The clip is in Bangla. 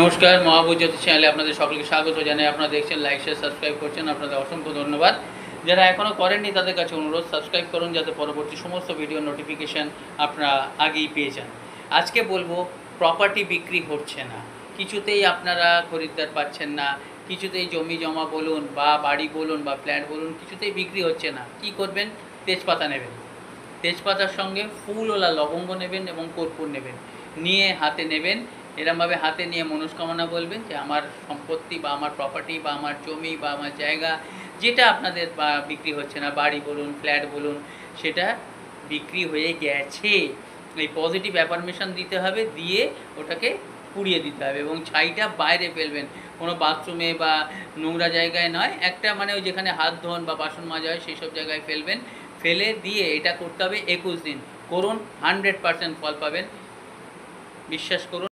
নমস্কার, মহাবুদ্ধ জ্যোতিষ চ্যানেলে আপনাদের সকলকে স্বাগত জানাই। আপনারা দেখছেন, লাইক শেয়ার সাবস্ক্রাইব করছেন, আপনাদের অসংখ্য ধন্যবাদ। যারা এখনও করেননি তাদের কাছে অনুরোধ সাবস্ক্রাইব করুন, যাতে পরবর্তী সমস্ত ভিডিও নোটিফিকেশান আপনারা আগেই পেয়ে যান। আজকে বলবো প্রপার্টি বিক্রি হচ্ছে না, কিছুতেই আপনারা খরিদ্দার পাচ্ছেন না, কিছুতেই জমি জমা বলুন বা বাড়ি বলুন বা ফ্ল্যাট বলুন, কিছুতেই বিক্রি হচ্ছে না। কি করবেন? তেজপাতা নেবেন, তেজপাতার সঙ্গে ফুলওয়ালা লবঙ্গ নেবেন এবং কর্পূর নেবেন, নিয়ে হাতে নেবেন। এরমভাবে হাতে নিয়ে মনস্কামনা বলবেন যে আমার সম্পত্তি বা আমার প্রপার্টি বা আমার জমি বা আমার জায়গা যেটা আপনাদের বিক্রি হচ্ছে না, বাড়ি বলুন ফ্ল্যাট বলুন, সেটা বিক্রি হয়ে গেছে। এই পজিটিভ অ্যাফার্মেশন দিতে হবে, দিয়ে ওটাকে পুড়িয়ে দিতে হবে এবং ছাইটা বাইরে ফেলবেন, কোনো বাথরুমে বা নোংরা জায়গায় নয়, একটা মানে ওই যেখানে হাত ধোন বা বাসন মাজা হয় সেই সব জায়গায় ফেলবেন। ফেলে দিয়ে এটা করতে হবে 21 দিন করুন, 100% ফল পাবেন, বিশ্বাস করুন।